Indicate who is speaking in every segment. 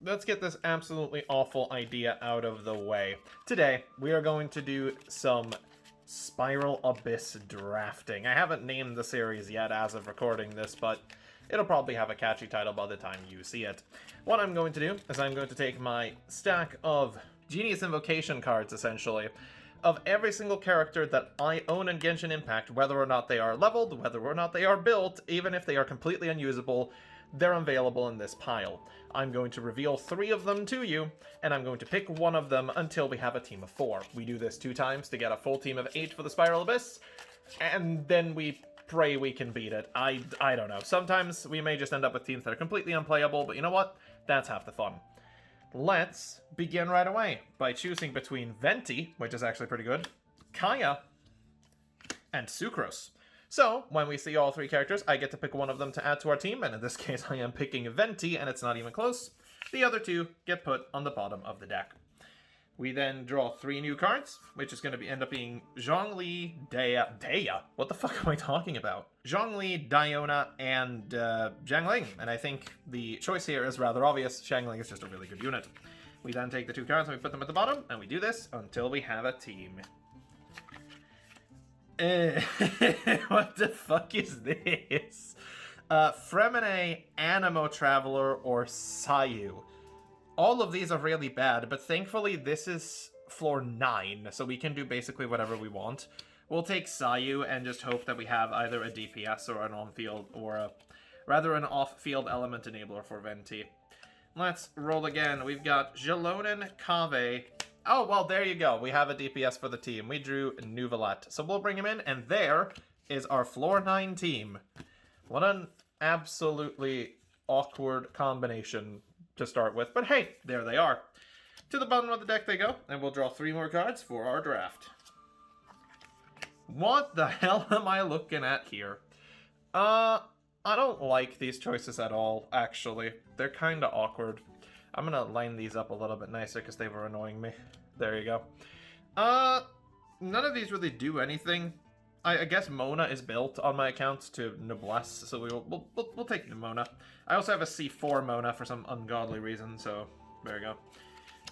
Speaker 1: let's get this absolutely awful idea out of the way. Today, we are going to do some Spiral Abyss drafting. I haven't named the series yet as of recording this, but it'll probably have a catchy title by the time you see it. What I'm going to do is I'm going to take my stack of Genius Invocation cards, essentially, of every single character that I own in Genshin Impact, whether or not they are leveled, whether or not they are built, even if they are completely unusable, they're available in this pile. I'm going to reveal 3 of them to you, and I'm going to pick one of them until we have a team of 4. We do this 2 times to get a full team of 8 for the Spiral Abyss, and then we pray we can beat it. I don't know. Sometimes we may just end up with teams that are completely unplayable, but you know what? That's half the fun. Let's begin right away by choosing between Venti, which is actually pretty good, Kaya, and Sucrose. So, when we see all 3 characters, I get to pick one of them to add to our team, and in this case I am picking Venti, and it's not even close. The other 2 get put on the bottom of the deck. We then draw 3 new cards, which is going to end up being Zhongli, Daya? What the fuck am I talking about? Zhongli, Diona, and Zhangling, and I think the choice here is rather obvious. Zhangling is just a really good unit. We then take the 2 cards and we put them at the bottom, and we do this until we have a team. What the fuck is this? Fremine, Animo Traveler, or Sayu. All of these are really bad, but thankfully this is floor 9, so we can do basically whatever we want. We'll take Sayu and just hope that we have either a DPS or an on-field, or rather an off-field element enabler for Venti. Let's roll again. We've got Jalonen, Kave. Oh, well, there you go. We have a DPS for the team. We drew Nuvalet. So we'll bring him in, and there is our floor 9 team. What an absolutely awkward combination to start with. But hey, there they are. To the bottom of the deck they go, and we'll draw 3 more cards for our draft. What the hell am I looking at here? I don't like these choices at all, actually. They're kind of awkward. I'm gonna line these up a little bit nicer because they were annoying me. There you go. None of these really do anything. I guess Mona is built on my account to Noblesse, so we'll take Mona. I also have a C4 Mona for some ungodly reason, so there you go.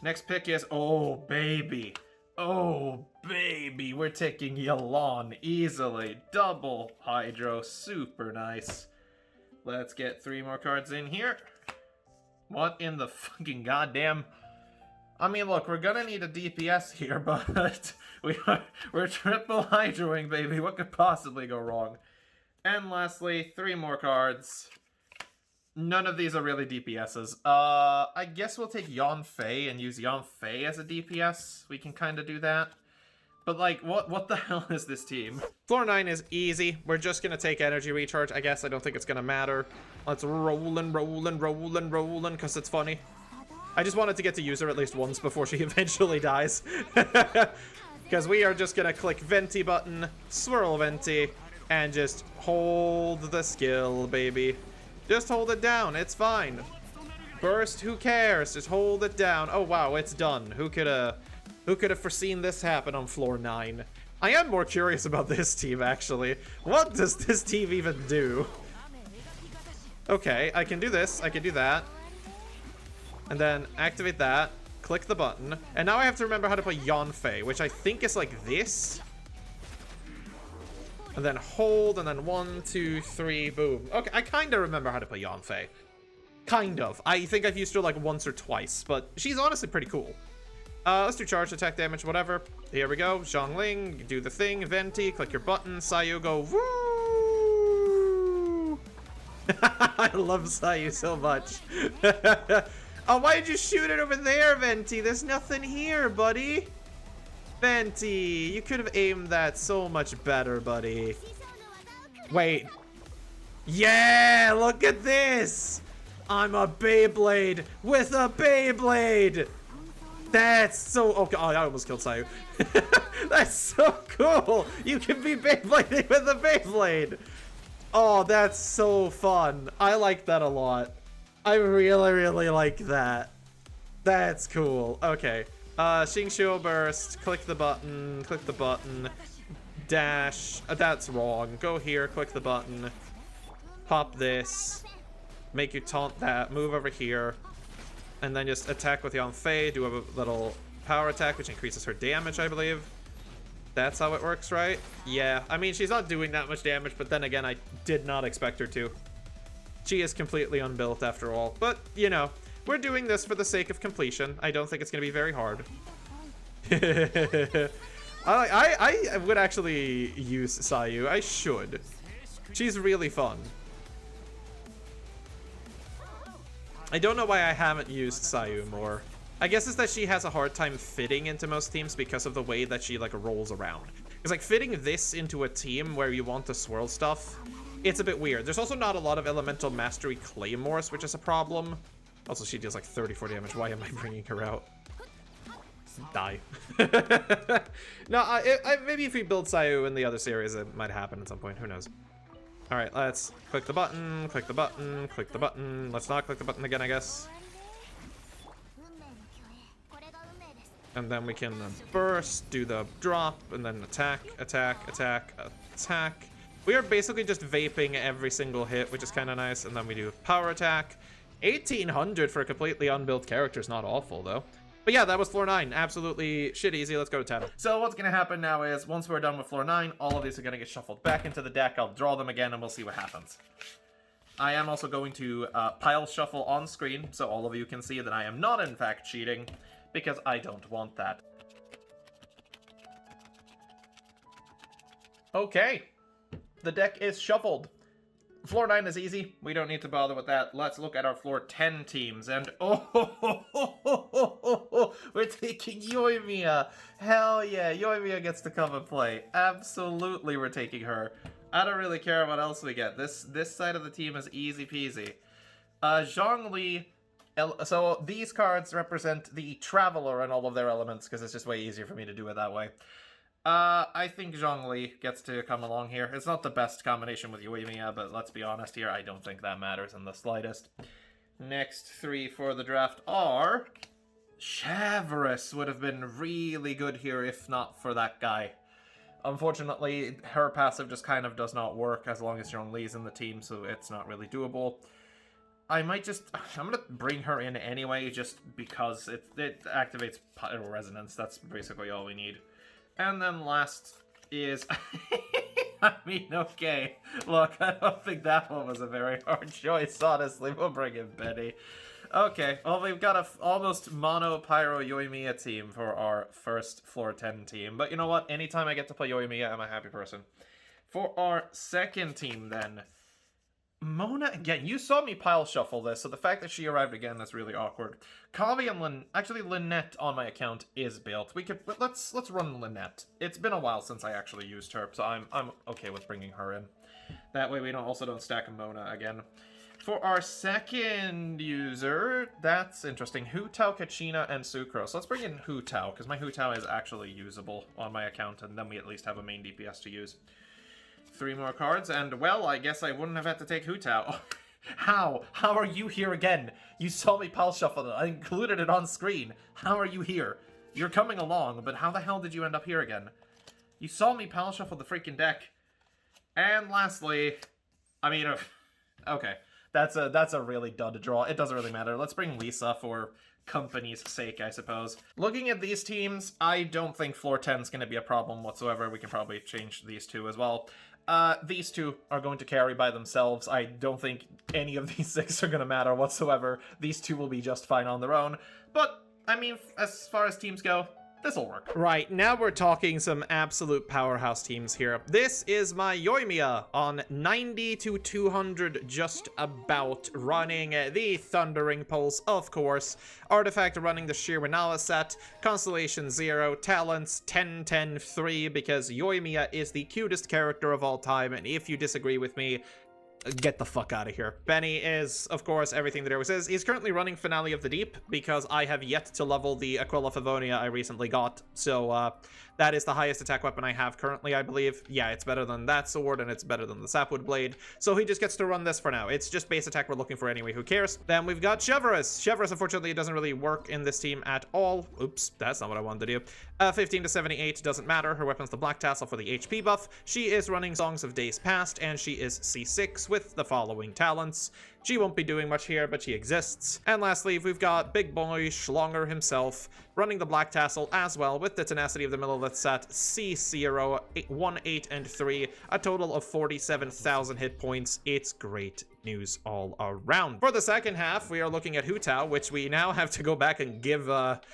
Speaker 1: Next pick is, oh baby, we're taking Yelan easily. Double Hydro, super nice. Let's get 3 more cards in here. What in the fucking goddamn... I mean, look, we're gonna need a DPS here, but we're triple hydroing, baby. What could possibly go wrong? And lastly, 3 more cards. None of these are really DPSs. I guess we'll take Yanfei and use Yanfei as a DPS. We can kind of do that. But, like, what the hell is this team? Floor 9 is easy. We're just gonna take energy recharge. I guess I don't think it's gonna matter. Let's rollin', because it's funny. I just wanted to get to use her at least once before she eventually dies. Because we are just gonna click Venti button, swirl Venti, and just hold the skill, baby. Just hold it down, it's fine. Burst, who cares? Just hold it down. Oh wow, it's done. Who could have foreseen this happen on floor 9? I am more curious about this team, actually. What does this team even do? Okay, I can do this, I can do that. And then activate that, click the button, and now I have to remember how to play Yanfei, which I think is like this. And then hold, and then 1, 2, 3, boom. Okay, I kind of remember how to play Yanfei. Kind of. I think I've used her like once or twice, but she's honestly pretty cool. Let's do charge, attack damage, whatever. Here we go. Zhongling, do the thing. Venti, click your button. Sayu, go woo! I love Sayu so much. Oh, why did you shoot it over there, Venti? There's nothing here, buddy. Venti, you could have aimed that so much better, buddy. Wait. Yeah, look at this. I'm a Beyblade with a Beyblade. That's so... Okay, oh, I almost killed Sayu. That's so cool. You can be Beyblading with a Beyblade. Oh, that's so fun. I like that a lot. I really like that. That's cool. Okay. Xingqiu burst. Click the button. Dash. That's wrong. Go here. Click the button. Pop this. Make you taunt that. Move over here. and then just attack with Yanfei, do a little power attack, which increases her damage, I believe. That's how it works, right? Yeah, I mean, she's not doing that much damage, but then again, I did not expect her to. She is completely unbuilt after all, but, you know, we're doing this for the sake of completion. I don't think it's going to be very hard. I would actually use Sayu. I should. She's really fun. I don't know why I haven't used Sayu more. I guess it's that she has a hard time fitting into most teams because of the way that she, like, rolls around. It's like fitting this into a team where you want to swirl stuff, it's a bit weird. There's also not a lot of elemental mastery claymores, which is a problem. Also, she deals like 34 damage. Why am I bringing her out? Die. No, maybe if we build Sayu in the other series, it might happen at some point. Who knows? All right, let's click the button, click the button, click the button. Let's not click the button again, I guess. And then we can burst, do the drop, and then attack, attack, attack, attack. We are basically just vaping every single hit, which is kind of nice. And then we do power attack. 1800 for a completely unbuilt character is not awful, though. But yeah, that was floor 9. Absolutely shit easy. Let's go to 10. So what's going to happen now is, once we're done with floor 9, all of these are going to get shuffled back into the deck. I'll draw them again, and we'll see what happens. I am also going to pile shuffle on screen, so all of you can see that I am not, in fact, cheating, because I don't want that. Okay. The deck is shuffled. Floor 9 is easy. We don't need to bother with that. Let's look at our floor 10 teams. And we're taking Yoimiya. Hell yeah, Yoimiya gets to come and play. Absolutely, we're taking her. I don't really care what else we get. This side of the team is easy peasy. Zhongli. So these cards represent the Traveler and all of their elements, because it's just way easier for me to do it that way. I think Zhongli gets to come along here. It's not the best combination with Yoimiya, but let's be honest here, I don't think that matters in the slightest. Next 3 for the draft are... Shavris would have been really good here if not for that guy. Unfortunately, her passive just kind of does not work as long as Zhongli's in the team, so it's not really doable. I'm gonna bring her in anyway, just because it activates Pyro Resonance. That's basically all we need. And then last is... I mean, okay. Look, I don't think that one was a very hard choice, honestly. We'll bring in Benny. Okay, well, we've got a almost mono Pyro Yoimiya team for our first floor 10 team. But you know what? Anytime I get to play Yoimiya, I'm a happy person. For our second team, then... Mona, again, you saw me pile shuffle this, so the fact that she arrived again is really awkward. Kavi and actually Lynette on my account is built. Let's run Lynette. It's been a while since I actually used her, so I'm okay with bringing her in. That way we also don't stack Mona again. For our second user, that's interesting. Hu Tao, Kachina, and Sucrose. Let's bring in Hu Tao, because my Hu Tao is actually usable on my account, and then we at least have a main DPS to use. 3 more cards, and, well, I guess I wouldn't have had to take Hu Tao. How? How are you here again? You saw me pile shuffle it. I included it on screen. How are you here? You're coming along, but how the hell did you end up here again? You saw me pile shuffle the freaking deck. And lastly, I mean, okay. That's a really dud draw. It doesn't really matter. Let's bring Lisa for company's sake, I suppose. Looking at these teams, I don't think floor 10 is going to be a problem whatsoever. We can probably change these two as well. These two are going to carry by themselves. I don't think any of these 6 are going to matter whatsoever. These two will be just fine on their own. But, I mean, as far as teams go, this'll work. Right, now we're talking some absolute powerhouse teams here. This is my Yoimiya on 90 to 200 just about, running the Thundering Pulse, of course. Artifact running the Shiranawa set, Constellation 0, Talents 10, 10, 3, because Yoimiya is the cutest character of all time, and if you disagree with me, get the fuck out of here. Benny is, of course, everything that always is. He's currently running Finale of the Deep because I have yet to level the Aquila Favonia I recently got. So, that is the highest attack weapon I have currently, I believe. Yeah, it's better than that sword, and it's better than the Sapwood Blade. So he just gets to run this for now. It's just base attack we're looking for anyway, who cares? Then we've got Shavris. Shavris, unfortunately, doesn't really work in this team at all. Oops, that's not what I wanted to do. 15 to 78, doesn't matter. Her weapon's the Black Tassel for the HP buff. She is running Songs of Days Past, and she is C6 with the following talents. She won't be doing much here, but she exists. And lastly, we've got big boy Schlonger himself running the Black Tassel as well with the tenacity of the Millilith set, C0, 1, 8, and 3, a total of 47,000 hit points. It's great news all around. For the second half, we are looking at Hu Tao, which we now have to go back and give back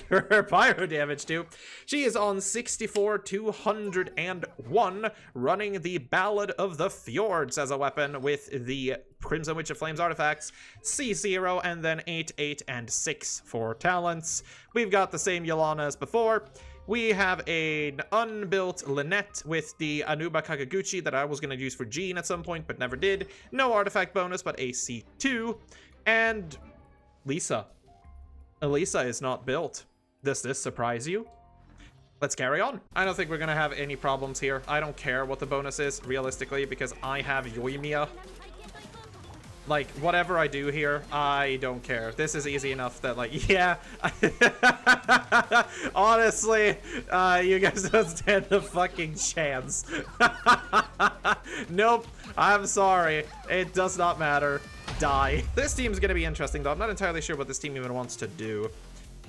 Speaker 1: her pyro damage to. She is on 64,201, running the Ballad of the Fjords as a weapon with the Crimson Witch of Flames artifacts, C0, and then 8, 8, and 6 for talents. We've got the same Yolana as before. We have an unbuilt Lynette with the Anuba Kakaguchi that I was going to use for Jean at some point, but never did. No artifact bonus, but AC2. And Lisa. Elisa is not built. Does this surprise you? Let's carry on. I don't think we're going to have any problems here. I don't care what the bonus is, realistically, because I have Yoimiya. Like, whatever I do here, I don't care. This is easy enough that, like, yeah. Honestly, you guys don't stand a fucking chance. Nope, I'm sorry. It does not matter. Die. This team's gonna be interesting, though. I'm not entirely sure what this team even wants to do.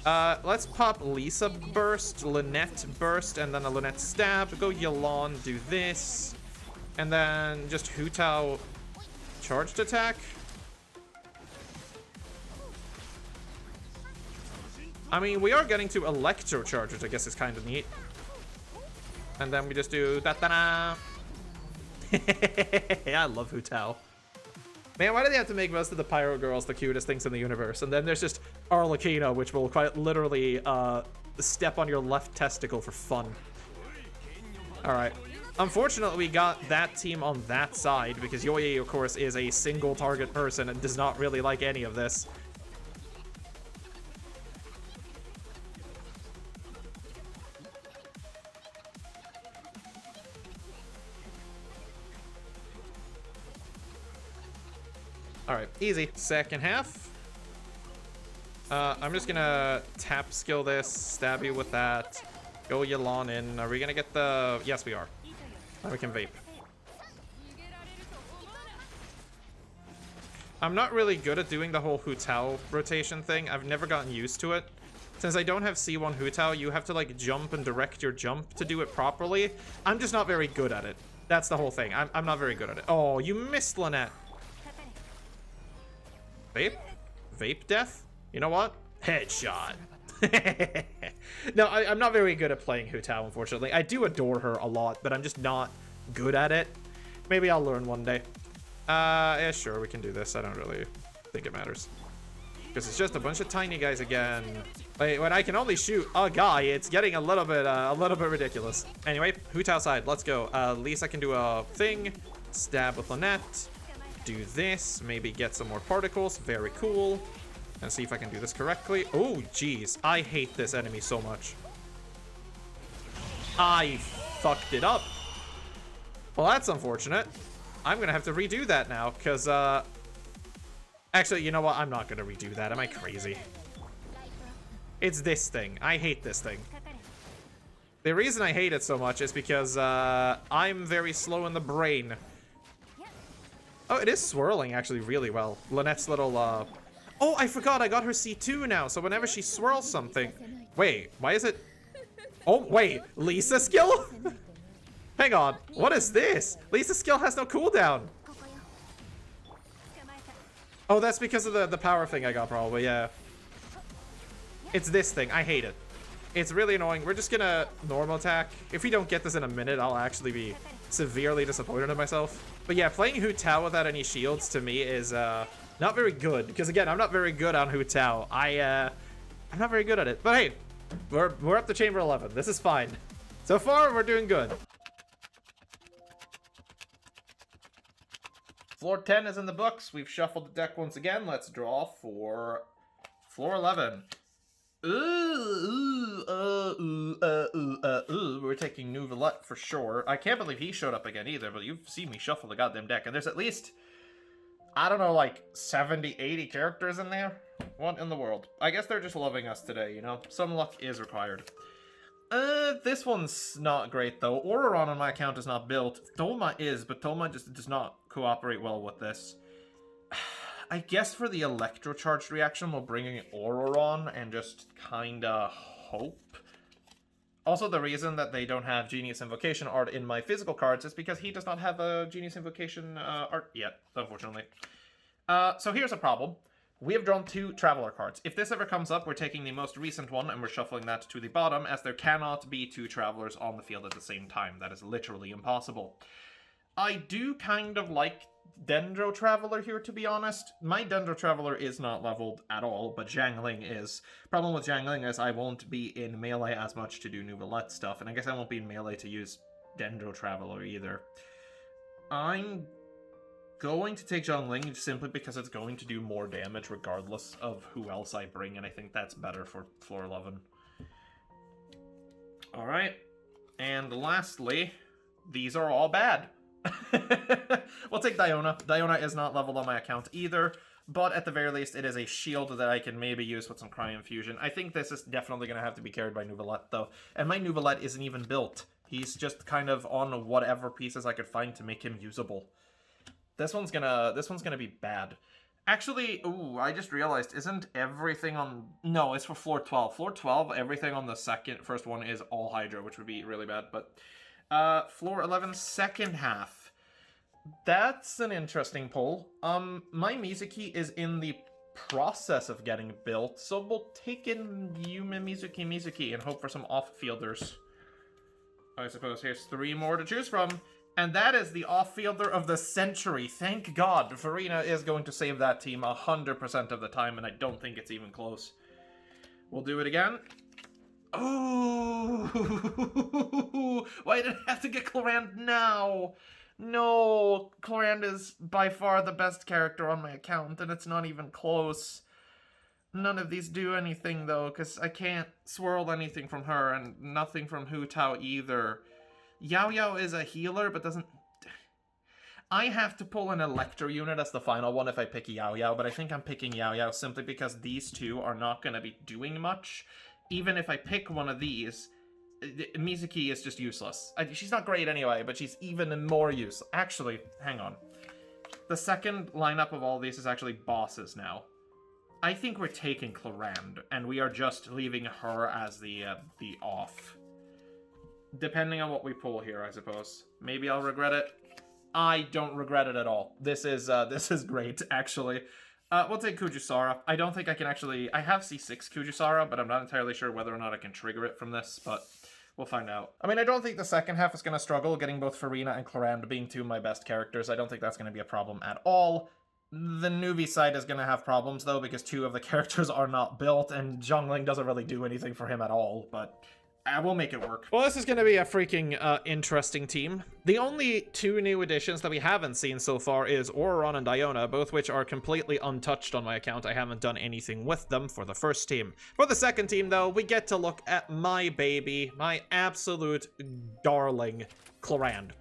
Speaker 1: Let's pop Lisa Burst, Lynette Burst, and then a Lynette Stab. Go Yelan, do this. And then just Hu Tao charged attack. I mean, we are getting to electro charge, which I guess is kind of neat. And then we just do da-da-da. I love Hu Tao. Man, why do they have to make most of the Pyro Girls the cutest things in the universe? And then there's just Arlecchino, which will quite literally step on your left testicle for fun. Alright. Unfortunately, we got that team on that side because Yoye, of course, is a single target person and does not really like any of this. Alright, easy. Second half. I'm just gonna tap skill this, stab you with that, go Yelan in. Are we gonna get the... Yes, we are. Now we can vape. I'm not really good at doing the whole Hu Tao rotation thing. I've never gotten used to it. Since I don't have C1 Hu Tao, you have to like jump and direct your jump to do it properly. I'm just not very good at it. That's the whole thing. I'm not very good at it. Oh, you missed Lynette. Vape? Vape death? You know what? Headshot. No, I'm not very good at playing Hu Tao, unfortunately. I do adore her a lot, but I'm just not good at it. Maybe I'll learn one day. Yeah, sure, we can do this. I don't really think it matters. Because it's just a bunch of tiny guys again. Wait, when I can only shoot a guy, it's getting a little bit ridiculous. Anyway, Hu Tao side, let's go. Lisa can do a thing. Stab with Lynette. Do this. Maybe get some more particles. Very cool. And see if I can do this correctly. Oh, geez. I hate this enemy so much. I fucked it up. Well, that's unfortunate. I'm gonna have to redo that now, because, actually, you know what? I'm not gonna redo that. Am I crazy? It's this thing. I hate this thing. The reason I hate it so much is because, I'm very slow in the brain. Oh, it is swirling, actually, really well. Lynette's little, Oh, I forgot I got her C2 now, so whenever she swirls something... Wait, why is it... Oh, wait, Lisa skill? Hang on, what is this? Lisa's skill has no cooldown. Oh, that's because of the power thing I got, probably, yeah. It's this thing, I hate it. It's really annoying. We're just gonna normal attack. If we don't get this in a minute, I'll actually be severely disappointed in myself. But yeah, playing Hu Tao without any shields to me is, not very good, because again, I'm not very good on Hu Tao. I'm not very good at it. But hey, we're up to Chamber 11. This is fine. So far, we're doing good. Floor 10 is in the books. We've shuffled the deck once again. Let's draw for floor 11. We're taking Nouvelette for sure. I can't believe he showed up again either, but you've seen me shuffle the goddamn deck, and there's at least... I don't know, like 70, 80 characters in there? What in the world? I guess they're just loving us today, you know? Some luck is required. This one's not great, though. Auroron on my account is not built. Toma is, but Toma just does not cooperate well with this. I guess for the electrocharged reaction, we'll bring in Aurora on and just kinda hope. Also, the reason that they don't have Genius Invocation art in my physical cards is because he does not have a Genius Invocation art yet, unfortunately. So here's a problem. We have drawn 2 Traveler cards. If this ever comes up, we're taking the most recent one and we're shuffling that to the bottom, as there cannot be 2 Travelers on the field at the same time. That is literally impossible. I do kind of like Dendro Traveler here, to be honest. My Dendro Traveler is not leveled at all, but Jiangling is. Problem with Jiangling is I won't be in melee as much to do Nouvellette stuff, and I guess I won't be in melee to use Dendro Traveler either. I'm going to take Jiangling simply because it's going to do more damage regardless of who else I bring, and I think that's better for floor 11. Alright, and lastly, these are all bad. We'll take Diona. Diona is not leveled on my account either, but at the very least, it is a shield that I can maybe use with some Cryo Infusion. I think this is definitely going to have to be carried by Nouvellette, though. And my Nouvellette isn't even built. He's just kind of on whatever pieces I could find to make him usable. This one's gonna be bad. Actually, ooh, I just realized, isn't everything on... No, it's for floor 12. Floor 12, everything on the first one is all Hydra, which would be really bad, but... floor 11, second half. That's an interesting pull. My Mizuki is in the process of getting built, so we'll take in Yume Mizuki and hope for some off-fielders. I suppose here's 3 more to choose from, and that is the off-fielder of the century. Thank God, Farina is going to save that team 100% of the time, and I don't think it's even close. We'll do it again. Oh, why did I have to get Clorand now? No, Clorand is by far the best character on my account, and it's not even close. None of these do anything, though, because I can't swirl anything from her, and nothing from Hu Tao either. Yao Yao is a healer, but doesn't... I have to pull an Electro unit as the final one if I pick Yao Yao, but I think I'm picking Yao Yao simply because these two are not going to be doing much. Even if I pick one of these, Mizuki is just useless. She's not great anyway, but she's even more useless. Actually, hang on. The second lineup of all these is actually bosses now. I think we're taking Clorand, and we are just leaving her as the off. Depending on what we pull here, I suppose. Maybe I'll regret it. I don't regret it at all. This is great, actually. We'll take Kujusara. I don't think I can actually... I have C6 Kujusara, but I'm not entirely sure whether or not I can trigger it from this, but we'll find out. I mean, I don't think the second half is going to struggle, getting both Farina and Clorand being 2 of my best characters. I don't think that's going to be a problem at all. The Nuvi side is going to have problems, though, because 2 of the characters are not built, and Zhongling doesn't really do anything for him at all, but... I will make it work. Well, this is going to be a freaking interesting team. The only 2 new additions that we haven't seen so far is Auron and Diona, both which are completely untouched on my account. I haven't done anything with them for the first team. For the second team, though, we get to look at my baby, my absolute darling, Clorand.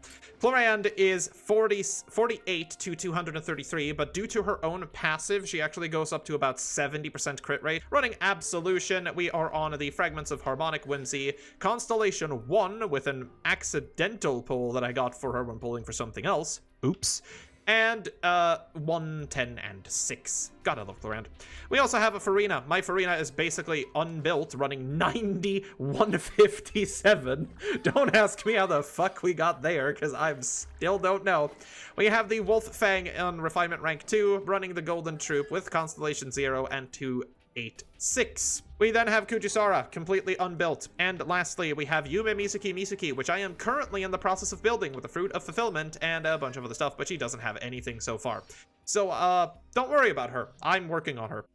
Speaker 1: Clorand is 48 to 233, but due to her own passive, she actually goes up to about 70% crit rate. Running Absolution, we are on the Fragments of Harmonic Whimsy, Constellation 1 with an accidental pull that I got for her when pulling for something else. Oops. And 1, 10, and 6. Gotta love Clorand. We also have a Farina. My Farina is basically unbuilt, running 90, 157. Don't ask me how the fuck we got there, because I still don't know. We have the Wolf Fang on Refinement Rank 2, running the Golden Troop with Constellation 0 and 286. We then have Kujusara, completely unbuilt. And lastly, we have Yume Mizuki, which I am currently in the process of building with the Fruit of Fulfillment and a bunch of other stuff, but she doesn't have anything so far. So, don't worry about her. I'm working on her.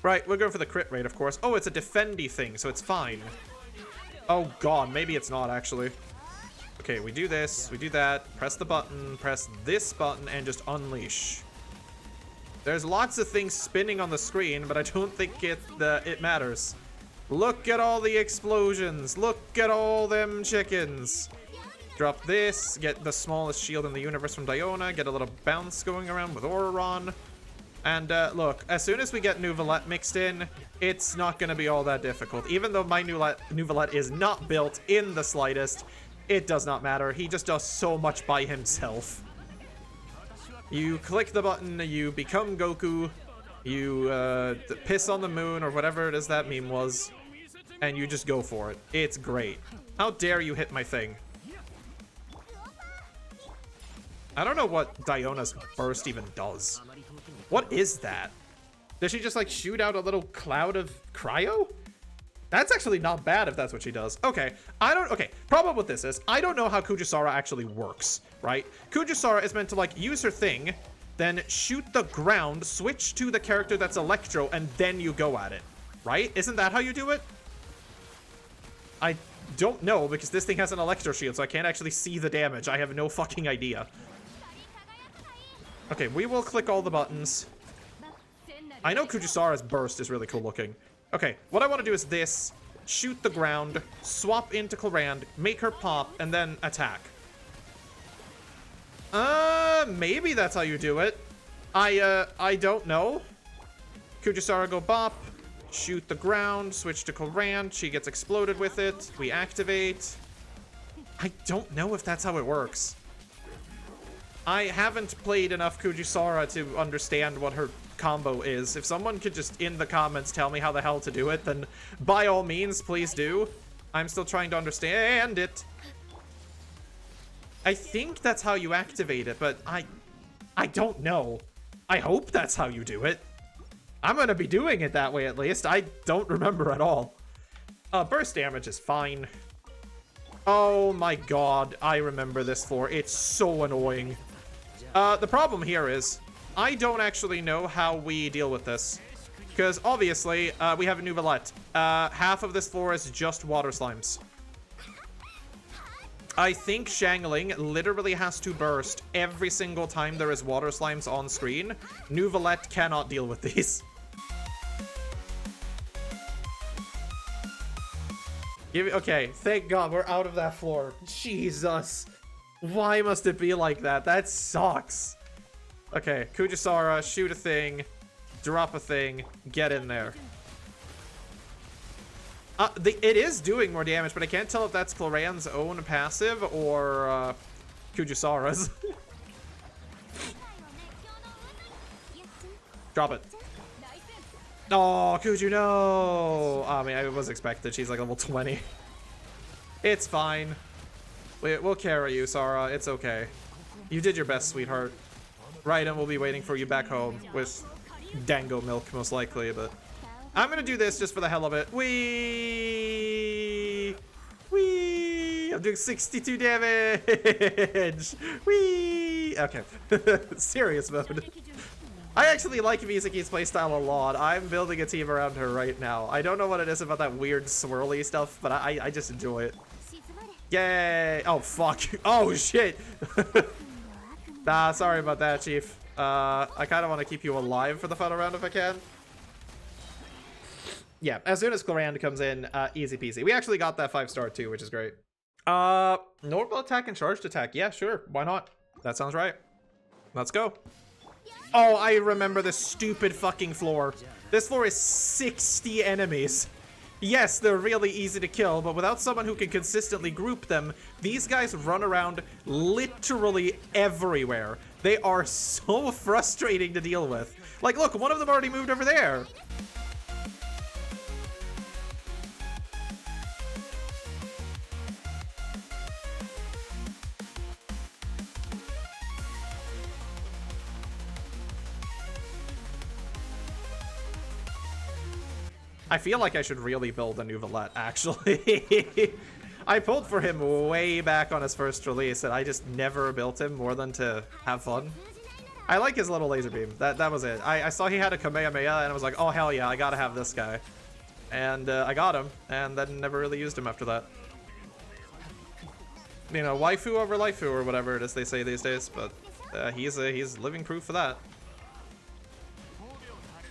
Speaker 1: Right, we're going for the crit rate, of course. Oh, it's a defendy thing, so it's fine. Oh god, maybe it's not, actually. Okay, we do this, we do that, press the button, press this button, and just unleash. There's lots of things spinning on the screen, but I don't think it matters. Look at all the explosions. Look at all them chickens. Drop this, get the smallest shield in the universe from Diona, get a little bounce going around with Auron. And look, as soon as we get Nouvellette mixed in, it's not going to be all that difficult. Even though my Nouvellette is not built in the slightest, it does not matter. He just does so much by himself. You click the button, you become Goku, you piss on the moon or whatever it is that meme was, and you just go for it. It's great. How dare you hit my thing? I don't know what Diona's burst even does. What is that? Does she just like shoot out a little cloud of cryo? That's actually not bad if that's what she does. Okay, problem with this is I don't know how Kujisara actually works, right? Kujisara is meant to like use her thing, then shoot the ground, switch to the character that's Electro, and then you go at it, right? Isn't that how you do it? I don't know because this thing has an Electro shield, so I can't actually see the damage. I have no fucking idea. Okay, we will click all the buttons. I know Kujisara's burst is really cool looking. Okay, what I want to do is this. Shoot the ground, swap into Clarand, make her pop, and then attack. Maybe that's how you do it. I don't know. Kujisara go bop, shoot the ground, switch to Clarand, she gets exploded with it, we activate. I don't know if that's how it works. I haven't played enough Kujisara to understand what her combo is. If someone could just in the comments tell me how the hell to do it, then by all means, please do. I'm still trying to understand it. I think that's how you activate it, but I don't know. I hope that's how you do it. I'm gonna be doing it that way at least. I don't remember at all. Burst damage is fine. Oh my god, I remember this floor. It's so annoying. The problem here is I don't actually know how we deal with this. Because obviously, we have a new Valette. Half of this floor is just water slimes. I think Shangling literally has to burst every single time there is water slimes on screen. New Valette cannot deal with these. Okay, thank God we're out of that floor. Jesus. Why must it be like that? That sucks. Okay, Kujisara, shoot a thing, drop a thing, get in there. It is doing more damage, but I can't tell if that's Clarand's own passive or Kujisara's. Drop it. Oh, Kuju, no! I mean, I was expected. She's like level 20. It's fine. We'll carry you, Sara. It's okay. You did your best, sweetheart. Raiden will be waiting for you back home with Dango milk, most likely, but I'm gonna do this just for the hell of it. Wee! I'm doing 62 damage! Wee! Okay. Serious mode. I actually like Mizuki's playstyle a lot. I'm building a team around her right now. I don't know what it is about that weird swirly stuff, but I just enjoy it. Yay! Oh, fuck. Oh, shit! Nah, sorry about that, Chief. I kind of want to keep you alive for the final round if I can. Yeah, as soon as Clarand comes in, easy peasy. We actually got that 5-star too, which is great. Normal attack and charged attack. Yeah, sure. Why not? That sounds right. Let's go. Oh, I remember this stupid fucking floor. This floor is 60 enemies. Yes, they're really easy to kill, but without someone who can consistently group them, these guys run around literally everywhere. They are so frustrating to deal with. Like, look, one of them already moved over there. I feel like I should really build a new Valette, actually. I pulled for him way back on his first release, and I just never built him more than to have fun. I like his little laser beam. That was it. I saw he had a Kamehameha, and I was like, oh, hell yeah, I gotta have this guy. And I got him, and then never really used him after that. You know, waifu over laifu, or whatever it is they say these days, but he's living proof of that.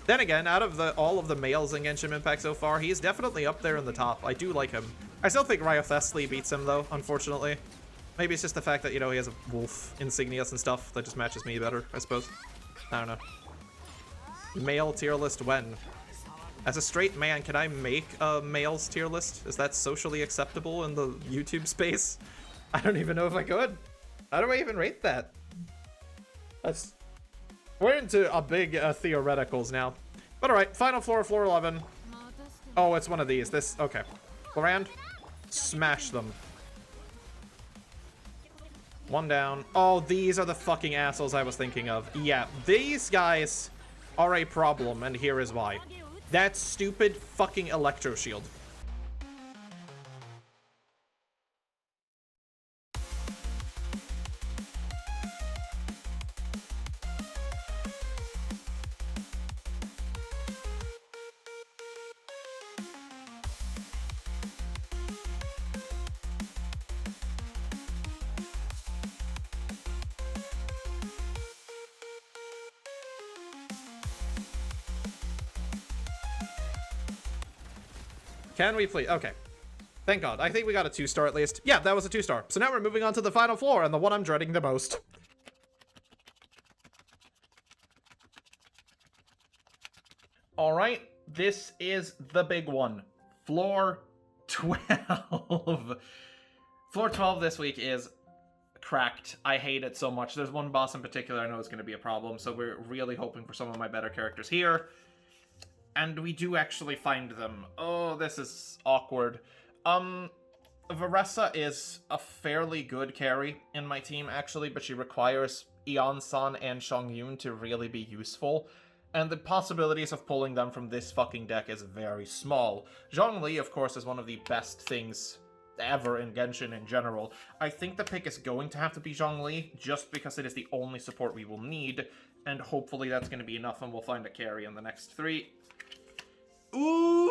Speaker 1: Then again, out of all of the males in Genshin Impact so far, he's definitely up there in the top. I do like him. I still think Ryotesli beats him, though, unfortunately. Maybe it's just the fact that, you know, he has a wolf insignias and stuff that just matches me better, I suppose. I don't know. Male tier list when? As a straight man, can I make a male's tier list? Is that socially acceptable in the YouTube space? I don't even know if I could. How do I even rate that? We're into a big theoreticals now. But alright, final floor, floor 11. Oh, it's one of these. This, okay. Clorand, smash them. One down. Oh, these are the fucking assholes I was thinking of. Yeah, these guys are a problem, and here is why. That stupid fucking electro shield. Can we please? Okay. Thank God. I think we got a 2-star at least. Yeah, that was a 2-star. So now we're moving on to the final floor, and the one I'm dreading the most. Alright, this is the big one. Floor 12. Floor 12 this week is cracked. I hate it so much. There's one boss in particular I know is going to be a problem, so we're really hoping for some of my better characters here. And we do actually find them. Oh, this is awkward. Varessa is a fairly good carry in my team, actually, but she requires Eon-san and Shang-Yun to really be useful. And the possibilities of pulling them from this fucking deck is very small. Zhongli, of course, is one of the best things ever in Genshin in general. I think the pick is going to have to be Zhongli, just because it is the only support we will need, and hopefully that's going to be enough and we'll find a carry in the next 3. Ooh!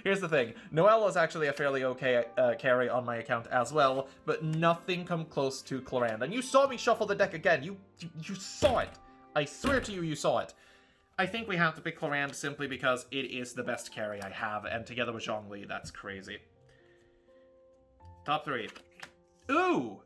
Speaker 1: Here's the thing. Noelle is actually a fairly okay carry on my account as well, but nothing come close to Clorand. And you saw me shuffle the deck again. You saw it. I swear to you, you saw it. I think we have to pick Clorand simply because it is the best carry I have, and together with Zhongli, that's crazy. Top 3. Ooh!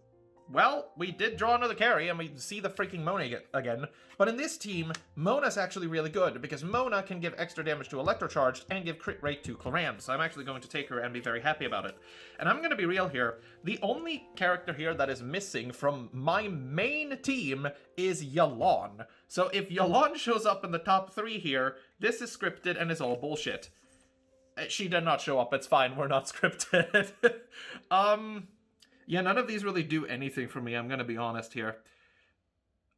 Speaker 1: Well, we did draw another carry, and we see the freaking Mona again. But in this team, Mona's actually really good, because Mona can give extra damage to Electrocharged and give crit rate to Clorand, so I'm actually going to take her and be very happy about it. And I'm going to be real here. The only character here that is missing from my main team is Yelan. So if Yelan shows up in the top 3 here, this is scripted and is all bullshit. She did not show up, it's fine, we're not scripted. Yeah, none of these really do anything for me, I'm gonna be honest here.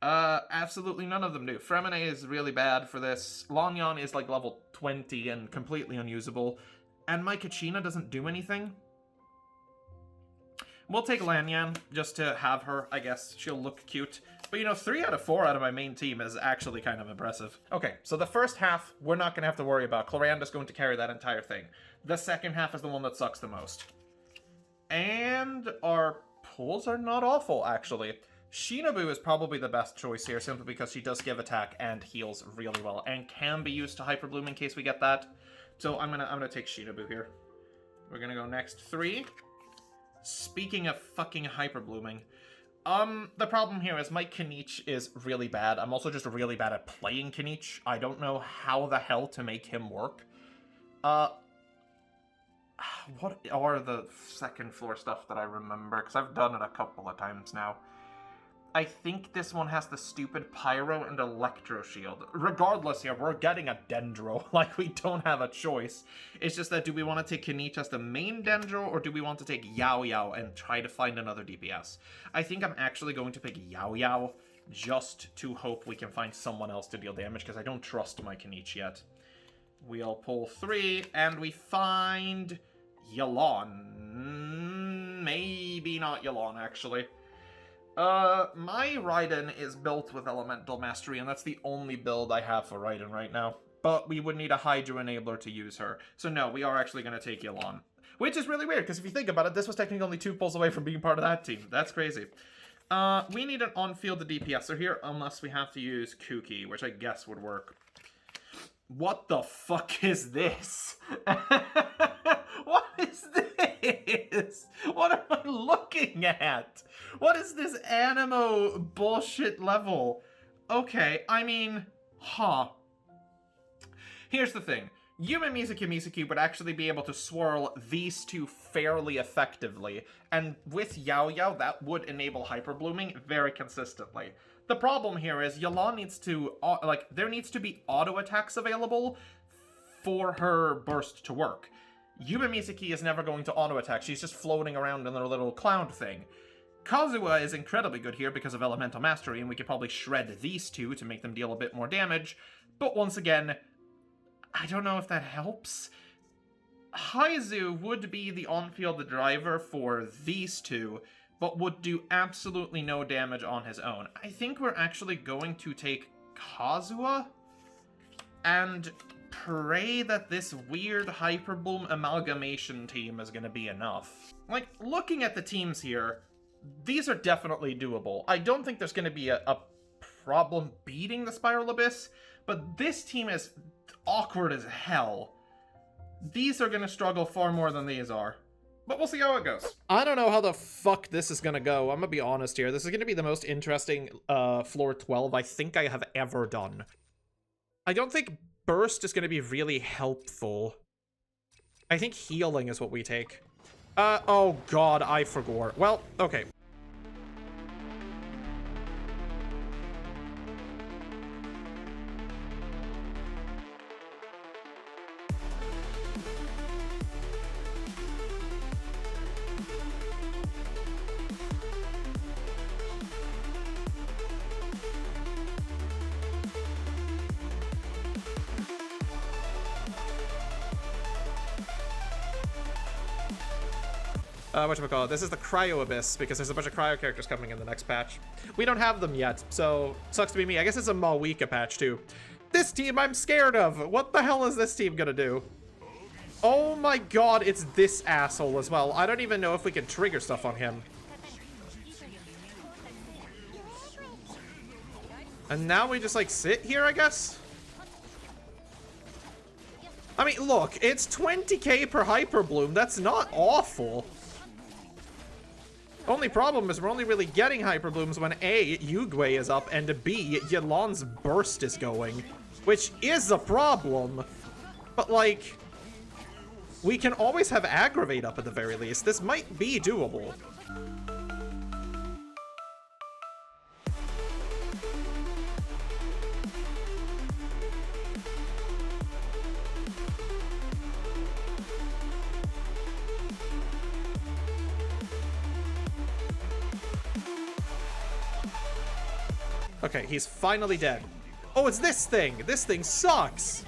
Speaker 1: Absolutely none of them do. Fremine is really bad for this. Lanyan is like level 20 and completely unusable. And my Kachina doesn't do anything. We'll take Lanyan just to have her, I guess. She'll look cute. But you know, 3 out of 4 out of my main team is actually kind of impressive. Okay, so the first half, we're not gonna have to worry about. Clorand is going to carry that entire thing. The second half is the one that sucks the most. And our pulls are not awful, actually. Shinobu is probably the best choice here, simply because she does give attack and heals really well, and can be used to Hyperbloom in case we get that. So I'm gonna take Shinobu here. We're gonna go next 3. Speaking of fucking Hyperblooming, the problem here is my Kinich is really bad. I'm also just really bad at playing Kinich. I don't know how the hell to make him work. What are the second floor stuff that I remember? Because I've done it a couple of times now. I think this one has the stupid Pyro and Electro Shield. Regardless here, we're getting a Dendro. Like, we don't have a choice. It's just that, do we want to take Kinich as the main Dendro, or do we want to take Yao Yao and try to find another DPS? I think I'm actually going to pick Yao Yao, just to hope we can find someone else to deal damage, because I don't trust my Kinich yet. We'll pull 3, and we find Yelan. Maybe not Yelan, actually. My Raiden is built with Elemental Mastery, and that's the only build I have for Raiden right now. But we would need a Hydro Enabler to use her. So no, we are actually going to take Yelan. Which is really weird, because if you think about it, this was technically only 2 pulls away from being part of that team. That's crazy. We need an on-field DPSer here, unless we have to use Qiqi, which I guess would work. What the fuck is this? What is this? What am I looking at? What is this Animo bullshit level? Okay, I mean, huh. Here's the thing. Yume Mizuki would actually be able to swirl these two fairly effectively, and with Yao Yao, that would enable Hyper Blooming very consistently. The problem here is Yelan needs to, there needs to be auto attacks available for her burst to work. Yume Mizuki is never going to auto attack, she's just floating around in her little cloud thing. Kazuha is incredibly good here because of Elemental Mastery, and we could probably shred these two to make them deal a bit more damage, but once again, I don't know if that helps. Haizu would be the on-field driver for these two, but would do absolutely no damage on his own. I think we're actually going to take Kazuha and pray that this weird Hyper Bloom amalgamation team is going to be enough. Like, looking at the teams here, these are definitely doable. I don't think there's going to be a problem beating the Spiral Abyss, but this team is awkward as hell. These are going to struggle far more than these are. But we'll see how it goes. I don't know how the fuck this is going to go. I'm going to be honest here. This is going to be the most interesting floor 12 I think I have ever done. I don't think Burst is going to be really helpful. I think healing is what we take. Oh god, I forgot. Well, okay. Whatchamacallit, this is the Cryo Abyss, because there's a bunch of Cryo characters coming in the next patch. We don't have them yet, so sucks to be me. I guess it's a Malwika patch, too. This team I'm scared of! What the hell is this team gonna do? Oh my god, it's this asshole as well. I don't even know if we can trigger stuff on him. And now we just, like, sit here, I guess? I mean, look, it's 20k per Hyper Bloom. That's not awful. Only problem is we're only really getting Hyper Blooms when A, Yugwei is up, and B, Yelan's Burst is going. Which is a problem. But, like, we can always have Aggravate up at the very least. This might be doable. Okay, he's finally dead. Oh, it's this thing! This thing sucks!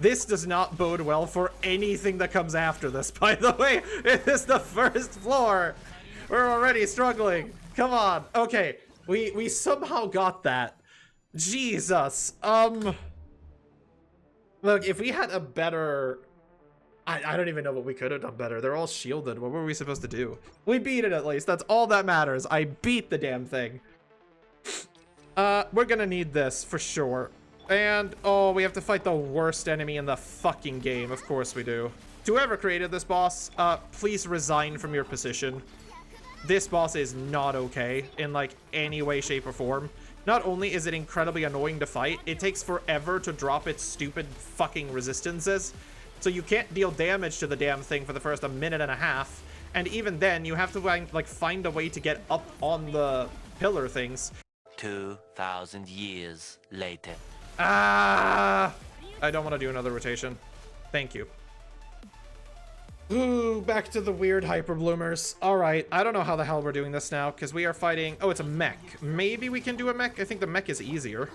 Speaker 1: This does not bode well for anything that comes after this, by the way. It is the first floor. We're already struggling. Come on. Okay. We somehow got that. Jesus. Look, if we had a better... I don't even know what we could have done better. They're all shielded. What were we supposed to do? We beat it at least. That's all that matters. I beat the damn thing. We're gonna need this for sure. And, oh, we have to fight the worst enemy in the fucking game. Of course we do. Whoever created this boss, please resign from your position. This boss is not okay in, like, any way, shape, or form. Not only is it incredibly annoying to fight, it takes forever to drop its stupid fucking resistances. So you can't deal damage to the damn thing for the first 1.5 minutes. And even then, you have to, like, find a way to get up on the pillar things.
Speaker 2: 2,000 years later.
Speaker 1: Ah! I don't want to do another rotation. Thank you. Ooh, back to the weird hyper bloomers. All right, I don't know how the hell we're doing this now because we are fighting. Oh, it's a mech. Maybe we can do a mech. I think the mech is easier.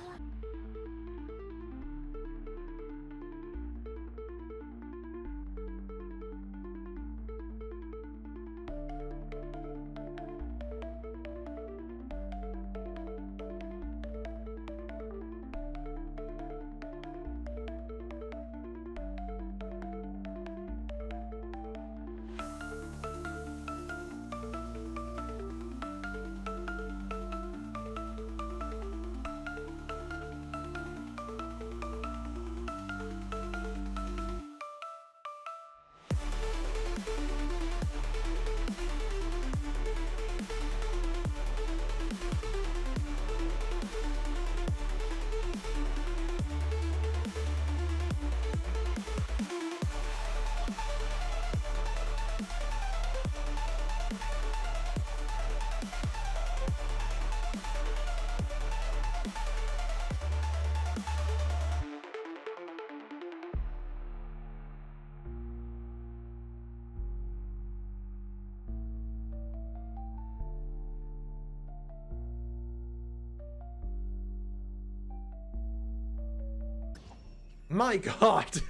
Speaker 1: My god.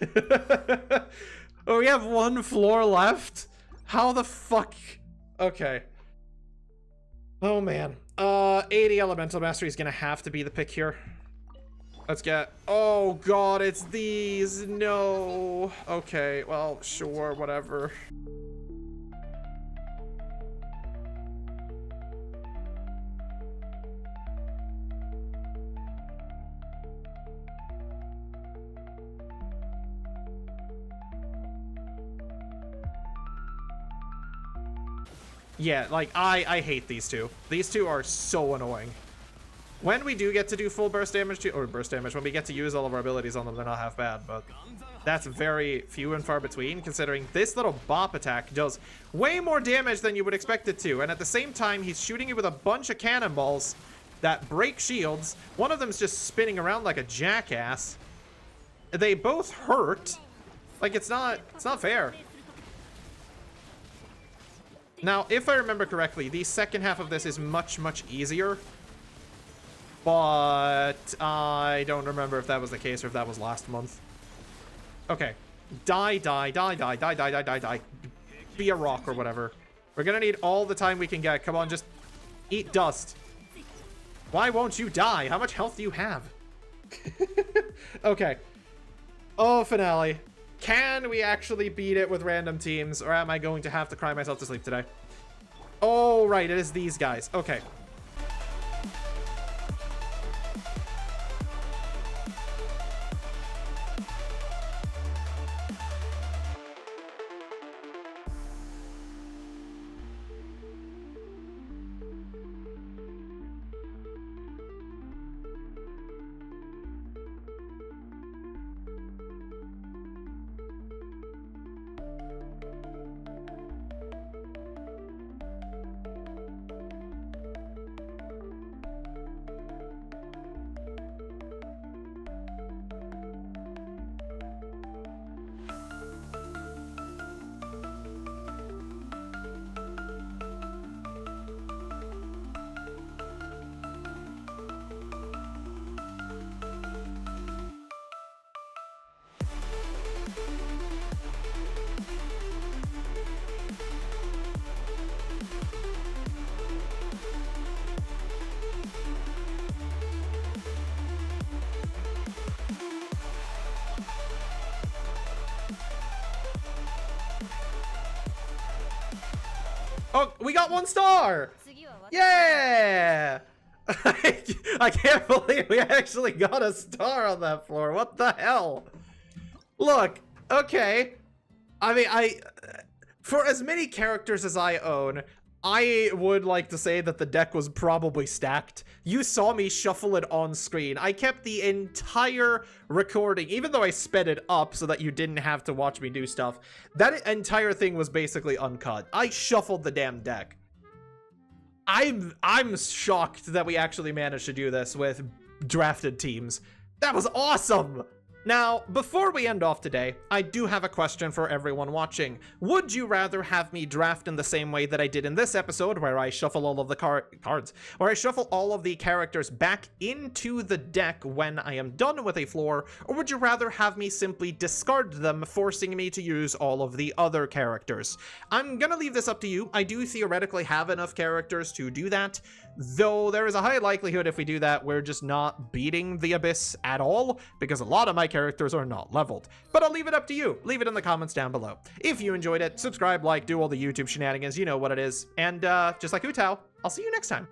Speaker 1: Oh, we have one floor left? How the fuck? Okay. Oh man. 80 Elemental Mastery is gonna have to be the pick here. Let's get... Oh god, it's these. No. Okay, well, sure, whatever. Yeah, like, I hate these two. These two are so annoying. When we do get to do full burst damage, or burst damage, when we get to use all of our abilities on them, they're not half bad, but that's very few and far between, considering this little bop attack does way more damage than you would expect it to, and at the same time, he's shooting you with a bunch of cannonballs that break shields. One of them's just spinning around like a jackass. They both hurt. Like, it's not fair. Now, if I remember correctly, the second half of this is much, much easier. But I don't remember if that was the case or if that was last month. Okay. Die, die, die, die, die, die, die, die, die. Be a rock or whatever. We're gonna need all the time we can get. Come on, just eat dust. Why won't you die? How much health do you have? Okay. Oh, finale. Can we actually beat it with random teams, or am I going to have to cry myself to sleep today? Oh, right, it is these guys. Okay. Oh, we got 1 star! Yeah! I can't believe we actually got a star on that floor. What the hell? Look, okay. I mean, for as many characters as I own, I would like to say that the deck was probably stacked. You saw me shuffle it on screen. I kept the entire recording, even though I sped it up so that you didn't have to watch me do stuff. That entire thing was basically uncut. I shuffled the damn deck. I'm shocked that we actually managed to do this with drafted teams. That was awesome! Now, before we end off today, I do have a question for everyone watching. Would you rather have me draft in the same way that I did in this episode, where I shuffle all of the cards, where I shuffle all of the characters back into the deck when I am done with a floor, or would you rather have me simply discard them, forcing me to use all of the other characters? I'm gonna leave this up to you. I do theoretically have enough characters to do that, though there is a high likelihood if we do that, we're just not beating the Abyss at all, because a lot of my characters are not leveled. But I'll leave it up to you. Leave it in the comments down below. If you enjoyed it, subscribe, like, do all the YouTube shenanigans, you know what it is. And just like Utao, I'll see you next time.